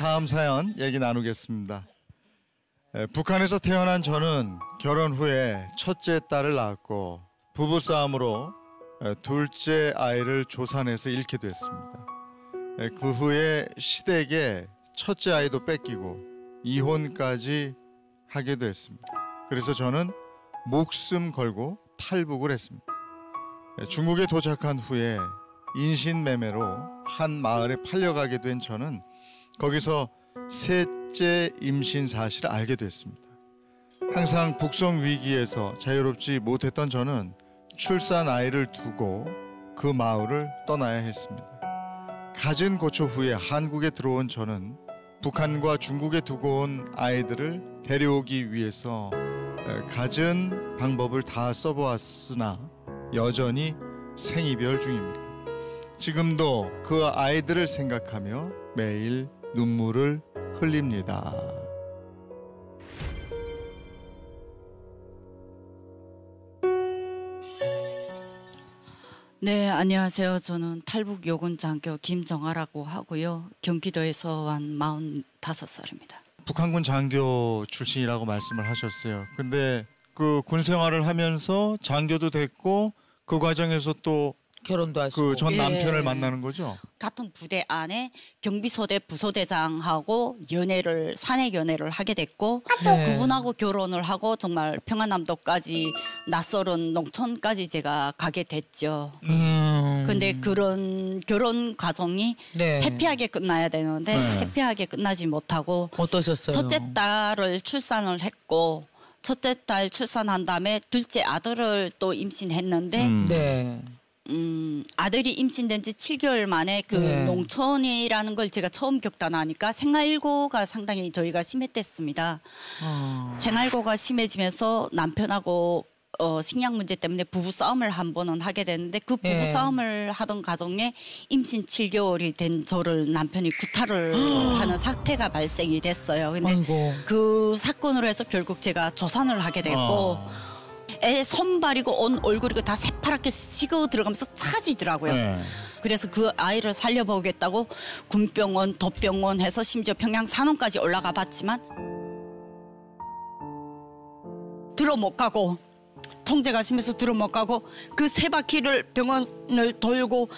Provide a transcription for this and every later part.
다음 사연 얘기 나누겠습니다. 북한에서 태어난 저는 결혼 후에 첫째 딸을 낳았고 부부싸움으로 둘째 아이를 조산에서 잃게 됐습니다. 그 후에 시댁에 첫째 아이도 뺏기고 이혼까지 하게 됐습니다. 그래서 저는 목숨 걸고 탈북을 했습니다. 중국에 도착한 후에 인신매매로 한 마을에 팔려가게 된 저는 거기서 셋째 임신 사실을 알게 됐습니다. 항상 북송 위기에서 자유롭지 못했던 저는 출산 아이를 두고 그 마을을 떠나야 했습니다. 갖은 고초 후에 한국에 들어온 저는 북한과 중국에 두고 온 아이들을 데려오기 위해서 갖은 방법을 다 써보았으나 여전히 생이별 중입니다. 지금도 그 아이들을 생각하며 매일 눈물을 흘립니다. 네, 안녕하세요. 저는 탈북 요군 장교 김정아라고 하고요. 경기도에서 온 45살입니다. 북한군 장교 출신이라고 말씀을 하셨어요. 근데 그 군 생활을 하면서 장교도 됐고 그 과정에서 또 결혼도 하시고 그 전 남편을 만나는 거죠? 같은 부대 안에 경비소대 부소대장하고 사내 연애를 하게 됐고 네. 그분하고 결혼을 하고 정말 평안남도까지 낯설은 농촌까지 제가 가게 됐죠. 근데 그런 결혼 과정이 네. 해피하게 끝나야 되는데 해피하게 끝나지 못하고 어떠셨어요? 첫째 딸을 출산을 했고 첫째 딸 출산한 다음에 둘째 아들을 또 임신했는데 네. 아들이 임신된 지 7개월 만에 그 네. 농촌이라는 걸 제가 처음 겪다나니까 생활고가 상당히 저희가 심했댔습니다. 생활고가 심해지면서 남편하고 식량 문제 때문에 부부싸움을 한 번은 하게 됐는데 그 부부싸움을 하던 과정에 임신 7개월이 된 저를 남편이 구타를 하는 사태가 발생이 됐어요. 근데 아이고. 그 사건으로 해서 결국 제가 조산을 하게 됐고 애 손발이고 온 얼굴이고 다 새파랗게 식어 들어가면서 차지더라고요. 그래서 그 아이를 살려보겠다고 군병원, 도병원 해서 심지어 평양 산원까지 올라가 봤지만 들어 못 가고 통제가 심해서 들어 못 가고 그 세 바퀴를 병원을 돌고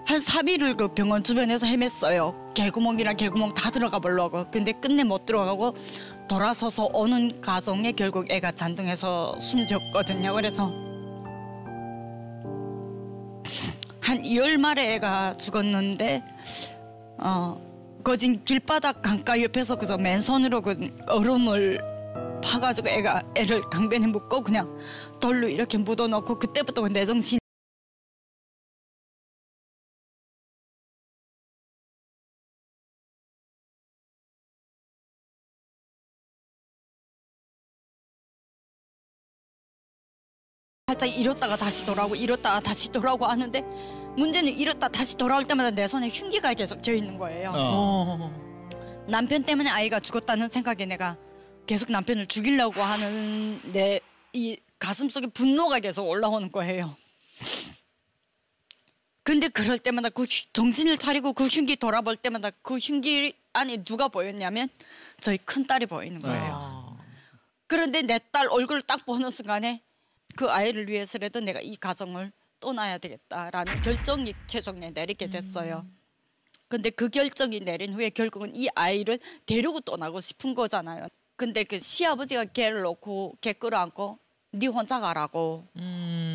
한 3일을 그 병원 주변에서 헤맸어요. 개구멍이랑 개구멍 다 들어가 보려고. 근데 끝내 못 들어가고 돌아서서 오는 과정에 결국 애가 잔등해서 숨졌거든요. 그래서 한 2월 말에 애가 죽었는데 거진 길바닥 강가 옆에서 그저 맨손으로 그 얼음을 파가지고 애를 강변에 묶고 그냥 돌로 이렇게 묻어놓고 그때부터 내 정신 살짝 잃었다가 다시 돌아오고 잃었다가 다시 돌아오고 하는데 문제는 잃었다 다시 돌아올 때마다 내 손에 흉기가 계속 쥐어 있는 거예요. 남편 때문에 아이가 죽었다는 생각에 내가 계속 남편을 죽이려고 하는 내 이 가슴 속에 분노가 계속 올라오는 거예요. 근데 그럴 때마다 그 정신을 차리고 그 흉기 돌아볼 때마다 그 흉기 안에 누가 보였냐면 저희 큰딸이 보이는 거예요. 그런데 내 딸 얼굴을 딱 보는 순간에 그 아이를 위해서라도 내가 이 가정을 떠나야 되겠다라는 결정이 최종에 내리게 됐어요. 근데 그 결정이 내린 후에 결국은 이 아이를 데리고 떠나고 싶은 거잖아요. 근데 그 시아버지가 걔를 놓고 걔 끌어안고 네 혼자 가라고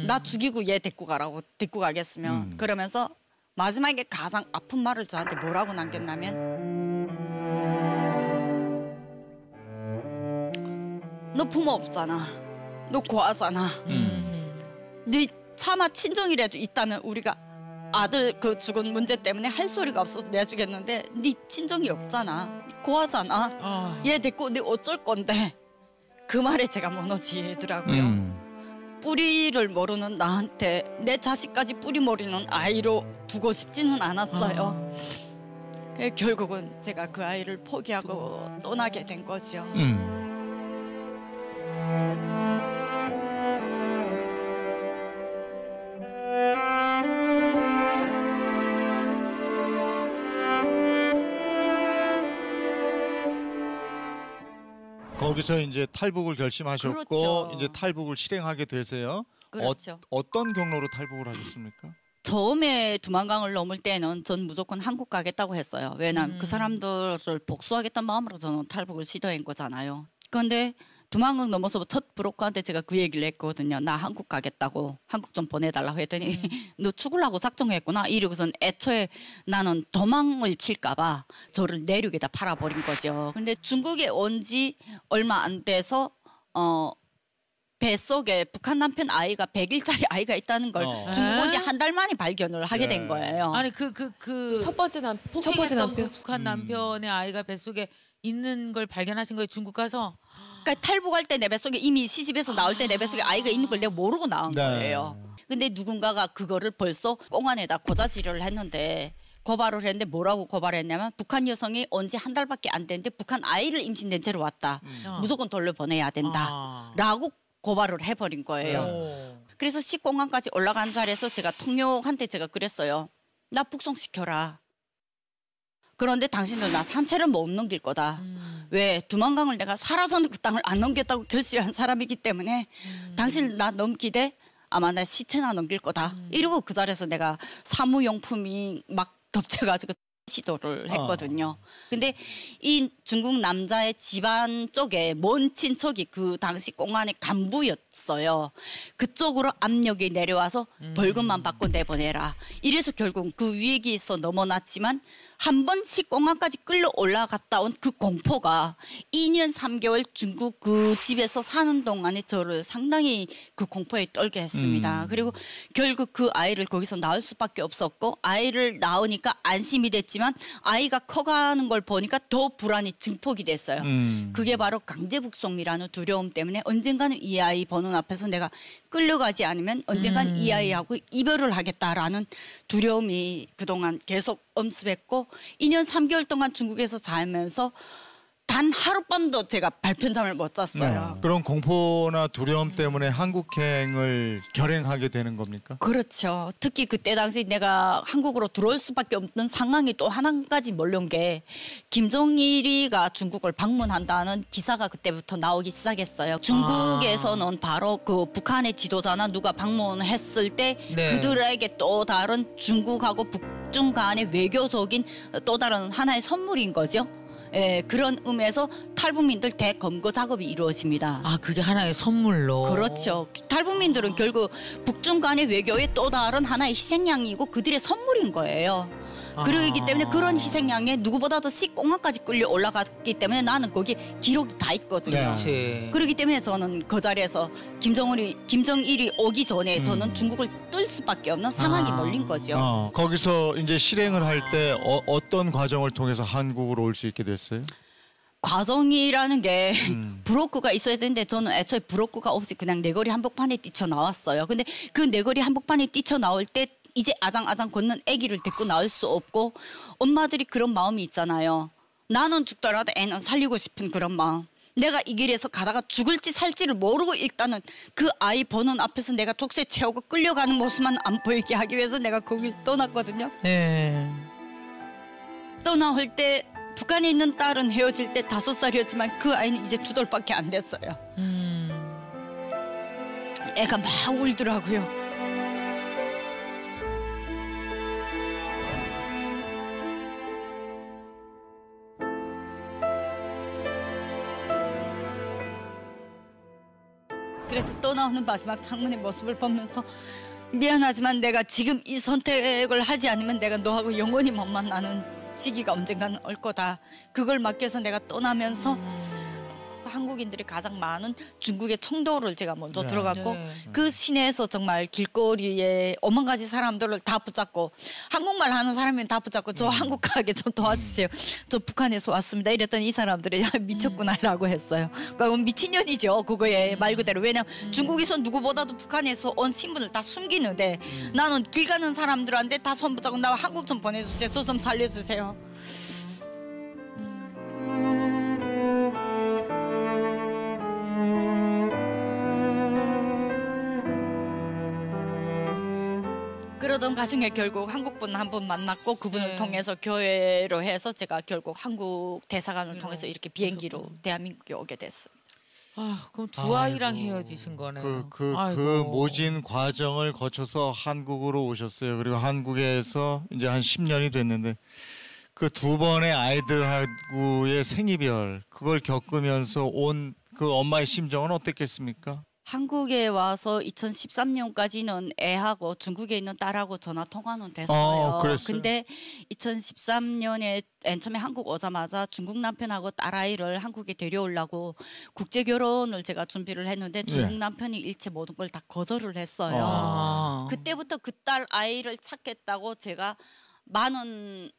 나 죽이고 얘 데리고 가라고 데리고 가겠으면 그러면서 마지막에 가장 아픈 말을 저한테 뭐라고 남겼냐면 너 부모 없잖아. 너 고아잖아. 네 차마 친정이라도 있다면 우리가 아들 그 죽은 문제 때문에 할 소리가 없어서 내주겠는데 네 친정이 없잖아. 고아잖아. 얘 데리고 네 어쩔 건데. 그 말에 제가 무너지더라고요. 뿌리를 모르는 나한테 내 자식까지 뿌리 모르는 아이로 두고 싶지는 않았어요. 결국은 제가 그 아이를 포기하고 떠나게 된 거죠. 거기서 이제 탈북을 결심하셨고 그렇죠. 이제 탈북을 실행하게 되세요. 그렇죠. 어떤 경로로 탈북을 하셨습니까? 처음에 두만강을 넘을 때는 전 무조건 한국 가겠다고 했어요. 왜냐하면 그 사람들을 복수하겠다는 마음으로 저는 탈북을 시도한 거잖아요. 그런데 두만강 넘어서 첫 브로커한테 제가 그 얘기를 했거든요. 나 한국 가겠다고, 한국 좀 보내달라고 했더니 너 죽으려고 작정했구나 이러고선 애초에 나는 도망을 칠까 봐 저를 내륙에다 팔아버린 거죠. 근데 중국에 온 지 얼마 안 돼서 뱃속에 북한 남편 아이가 100일짜리 아이가 있다는 걸 중국 온 지 한 달 만에 발견을 하게 된 거예요. 아니 첫 번째 남편. 그 북한 남편의 아이가 뱃속에 있는 걸 발견하신 거예요, 중국 가서? 그러니까 탈북할 때 내 뱃속에 이미 시집에서 나올 때 내 뱃속에 아이가 있는 걸 내가 모르고 나온 네. 거예요. 근데 누군가가 그거를 벌써 꽁안에다 고자질을 했는데 고발을 했는데 뭐라고 고발했냐면 북한 여성이 온 지 한 달밖에 안 됐는데 북한 아이를 임신된 채로 왔다. 무조건 돌려보내야 된다. 라고 고발을 해버린 거예요. 그래서 시공항까지 올라간 자리에서 제가 통역한테 제가 그랬어요. 나 북송시켜라. 그런데 당신들 나 산채를 못 넘길 거다. 왜? 두만강을 내가 살아서는 그 땅을 안 넘겼다고 결심한 사람이기 때문에 당신 나 넘기되 아마 나 시체나 넘길 거다. 이러고 그 자리에서 내가 사무용품이 막 덮쳐가지고 시도를 했거든요. 근데 이 중국 남자의 집안 쪽에 먼 친척이 그 당시 공안의 간부였어요. 그쪽으로 압력이 내려와서 벌금만 받고 내보내라. 이래서 결국 그 위기에서 넘어났지만 한 번씩 공항까지 끌려 올라갔다 온 그 공포가 2년 3개월 중국 그 집에서 사는 동안에 저를 상당히 그 공포에 떨게 했습니다. 그리고 결국 그 아이를 거기서 낳을 수밖에 없었고 아이를 낳으니까 안심이 됐지만 아이가 커가는 걸 보니까 더 불안이 증폭이 됐어요. 그게 바로 강제북송이라는 두려움 때문에 언젠가는 이 아이 보는 앞에서 내가 끌려가지 않으면 언젠간 이 아이하고 이별을 하겠다라는 두려움이 그동안 계속 엄습했고 2년 3개월 동안 중국에서 살면서 단 하룻밤도 제가 발편잠을 못 잤어요. 그런 공포나 두려움 때문에 한국행을 결행하게 되는 겁니까? 그렇죠. 특히 그때 당시 내가 한국으로 들어올 수밖에 없는 상황이 또 하나까지 몰려온 게 김정일이가 중국을 방문한다는 기사가 그때부터 나오기 시작했어요. 중국에서는 바로 그 북한의 지도자나 누가 방문했을 때 그들에게 또 다른 중국하고 북중 간의 외교적인 또 다른 하나의 선물인 거죠. 예, 그런 의미에서 탈북민들 대검거 작업이 이루어집니다. 아, 그게 하나의 선물로. 그렇죠. 탈북민들은 결국 북중 간의 외교의 또 다른 하나의 희생양이고 그들의 선물인 거예요. 그러기 때문에 그런 희생양에 누구보다도 시공항까지 끌려 올라갔기 때문에 나는 거기 기록이 다 있거든요. 그렇지. 그렇기 때문에 저는 그 자리에서 김정일이 오기 전에 저는 중국을 뜰 수밖에 없는 상황이 몰린 거죠. 거기서 이제 실행을 할 때 어떤 과정을 통해서 한국으로 올 수 있게 됐어요? 과정이라는 게 브로커가 있어야 되는데 저는 애초에 브로커가 없이 그냥 내거리 한복판에 뛰쳐나왔어요. 근데 그 내거리 한복판에 뛰쳐나올 때 이제 아장아장 걷는 아기를 데리고 나올 수 없고 엄마들이 그런 마음이 있잖아요. 나는 죽더라도 애는 살리고 싶은 그런 마음. 내가 이 길에서 가다가 죽을지 살지를 모르고 일단은 그 아이 보는 앞에서 내가 족쇄 채우고 끌려가는 모습만 안 보이게 하기 위해서 내가 거길 떠났거든요. 네. 떠나올 때 북한에 있는 딸은 헤어질 때 5살이었지만 그 아이는 이제 2돌밖에 안 됐어요. 애가 막 울더라고요. 그래서 떠나오는 마지막 장문의 모습을 보면서 미안하지만 내가 지금 이 선택을 하지 않으면 내가 너하고 영원히 못 만나는 시기가 언젠가는 올 거다. 그걸 맡겨서 내가 떠나면서 한국인들이 가장 많은 중국의 청도를 제가 먼저 들어갔고 그 시내에서 정말 길거리에 오만 가지 사람들을 다 붙잡고 한국말 하는 사람은 다 붙잡고 저 한국 가게 좀 도와주세요. 저 북한에서 왔습니다. 이랬더니 이 사람들이 미쳤구나라고 했어요. 그러니까 미친년이죠. 그거에 말 그대로. 왜냐면 중국에서 누구보다도 북한에서 온 신분을 다 숨기는데 나는 길 가는 사람들한테 다 손 붙잡고 나 한국 좀 보내주세요. 저 좀 살려주세요. 그러던 과정에 결국 한국분 한 분 만났고 그분을 통해서 교회로 해서 제가 결국 한국 대사관을 통해서 이렇게 비행기로 대한민국에 오게 됐습니다. 아, 그럼 두 아이고. 아이랑 헤어지신 거네요. 그 아이고. 모진 과정을 거쳐서 한국으로 오셨어요. 그리고 한국에서 이제 한 10년이 됐는데 그 두 번의 아이들하고의 생이별 그걸 겪으면서 온 그 엄마의 심정은 어땠겠습니까? 한국에 와서 2013년까지는 애하고 중국에 있는 딸하고 전화 통화는 됐어요. 그랬어요? 근데 2013년에 맨 처음에 한국 오자마자 중국 남편하고 딸아이를 한국에 데려오려고 국제 결혼을 제가 준비를 했는데 중국 예. 남편이 일체 모든 걸 다 거절을 했어요. 아. 그때부터 그 딸 아이를 찾겠다고 제가 많은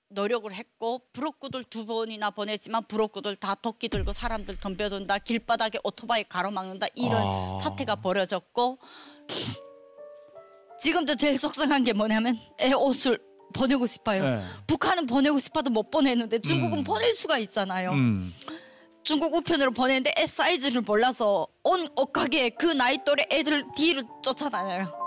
노력을 했고 부록구들 2번이나 보냈지만 부록구들 다 도끼 들고 사람들 덤벼든다, 길바닥에 오토바이 가로막는다, 이런 사태가 벌어졌고 지금도 제일 속상한 게 뭐냐면 애 옷을 보내고 싶어요. 네. 북한은 보내고 싶어도 못 보내는데 중국은 보낼 수가 있잖아요. 중국 우편으로 보내는데 애 사이즈를 몰라서 온 옷가게에 그 나이 또래 애들 뒤를 쫓아다녀요.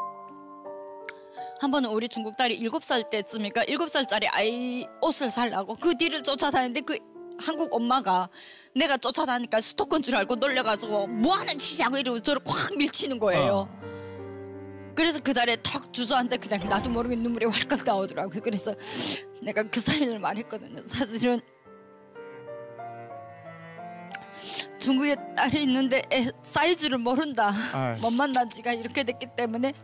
한 번은 우리 중국 딸이 7살 때쯤이니까 7살짜리 아이 옷을 살라고 그 뒤를 쫓아다니는데 그 한국 엄마가 내가 쫓아다니까 스토커인 줄 알고 놀려가지고 뭐하는 짓이냐고 이러고 저를 콱 밀치는 거예요. 그래서 그 달에 턱 주저앉는데 그냥 나도 모르게 눈물이 왈칵 나오더라고요. 그래서 내가 그 사연을 말했거든요. 사실은 중국에 딸이 있는데 애 사이즈를 모른다. 아유. 못 만난 지가 이렇게 됐기 때문에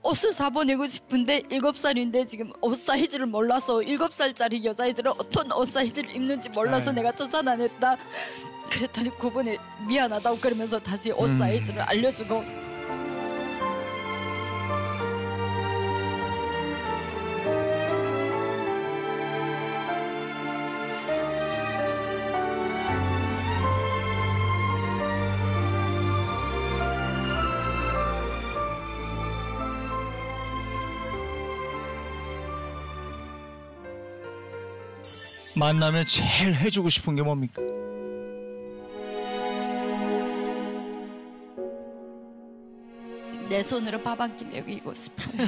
옷을 사보내고 싶은데 7살인데 지금 옷 사이즈를 몰라서 7살짜리 여자애들은 어떤 옷 사이즈를 입는지 몰라서 아유. 내가 쫓아다녔다. 그랬더니 그분이 미안하다고 그러면서 다시 옷 사이즈를 알려주고 만나면 제일 해주고 싶은 게 뭡니까? 내 손으로 밥 한 끼 먹이고 싶어요.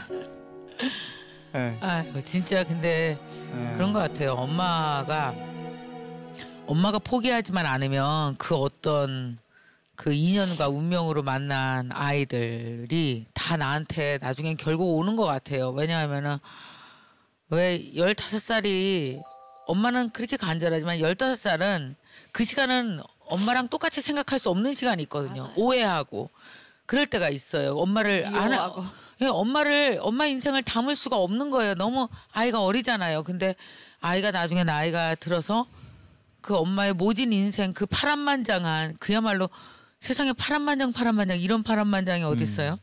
네. 아이고 진짜 근데 그런 것 같아요. 엄마가 포기하지만 않으면 그 어떤 그 인연과 운명으로 만난 아이들이 다 나한테 나중엔 결국 오는 것 같아요. 왜냐하면은 왜 15살이 엄마는 그렇게 간절하지만 15살은 그 시간은 엄마랑 똑같이 생각할 수 없는 시간이 있거든요. 맞아요. 오해하고 그럴 때가 있어요. 엄마를 미워하고. 예, 엄마 인생을 담을 수가 없는 거예요. 너무 아이가 어리잖아요. 근데 아이가 나중에 나이가 들어서 그 엄마의 모진 인생 그 파란만장한 그야말로 세상에 파란만장 이런 파란만장이 어디 있어요?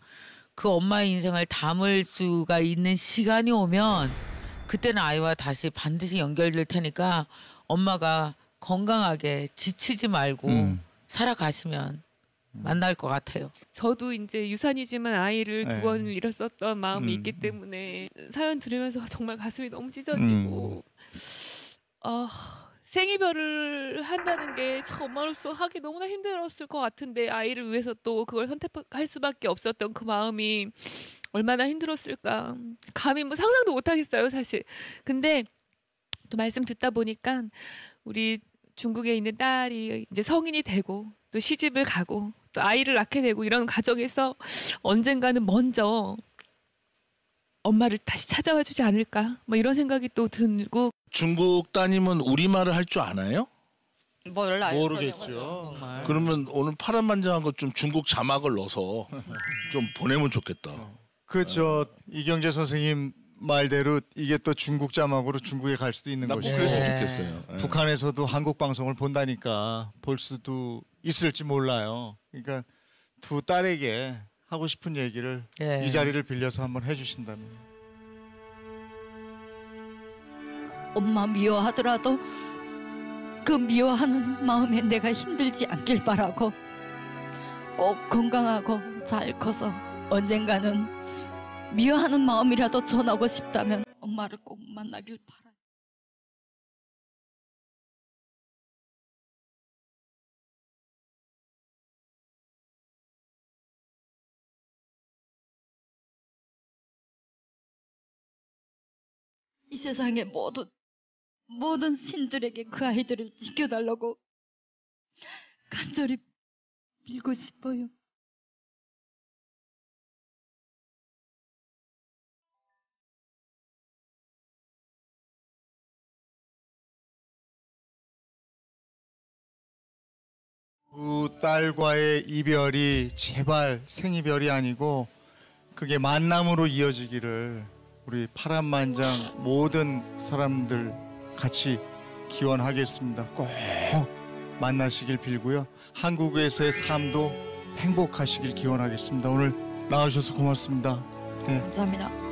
그 엄마의 인생을 담을 수가 있는 시간이 오면 그때는 아이와 다시 반드시 연결될 테니까 엄마가 건강하게 지치지 말고 살아가시면 만날 것 같아요. 저도 이제 유산이지만 아이를 네. 2번을 잃었었던 마음이 있기 때문에 사연 들으면서 정말 가슴이 너무 찢어지고 생이별을 한다는 게 참 엄마로서 하기 너무나 힘들었을 것 같은데 아이를 위해서 또 그걸 선택할 수밖에 없었던 그 마음이 얼마나 힘들었을까 감히 뭐 상상도 못하겠어요 사실. 근데 또 말씀 듣다 보니까 우리 중국에 있는 딸이 이제 성인이 되고 또 시집을 가고 또 아이를 낳게 되고 이런 과정에서 언젠가는 먼저 엄마를 다시 찾아와 주지 않을까 뭐 이런 생각이 또 들고. 중국 따님은 우리말을 할 줄 아나요? 몰라요. 모르겠죠. 정말. 그러면 오늘 파란만장한 것 좀 중국 자막을 넣어서 좀 보내면 좋겠다. 그저 이경재 선생님 말대로 이게 또 중국 자막으로 중국에 갈 수도 있는 나 꼭 것이고 그랬으면 네. 좋겠어요. 예. 북한에서도 한국 방송을 본다니까 볼 수도 있을지 몰라요. 그러니까 두 딸에게 하고 싶은 얘기를 예. 이 자리를 빌려서 한번 해주신다면. 엄마 미워하더라도 그 미워하는 마음에 내가 힘들지 않길 바라고 꼭 건강하고 잘 커서 언젠가는 미워하는 마음이라도 전하고 싶다면 엄마를 꼭 만나길 바라요. 이 세상의 모든 신들에게 그 아이들을 지켜달라고 간절히 빌고 싶어요. 두 딸과의 이별이 제발 생이별이 아니고 그게 만남으로 이어지기를 우리 파란만장 모든 사람들 같이 기원하겠습니다. 꼭 만나시길 빌고요. 한국에서의 삶도 행복하시길 기원하겠습니다. 오늘 나와주셔서 고맙습니다. 네. 감사합니다.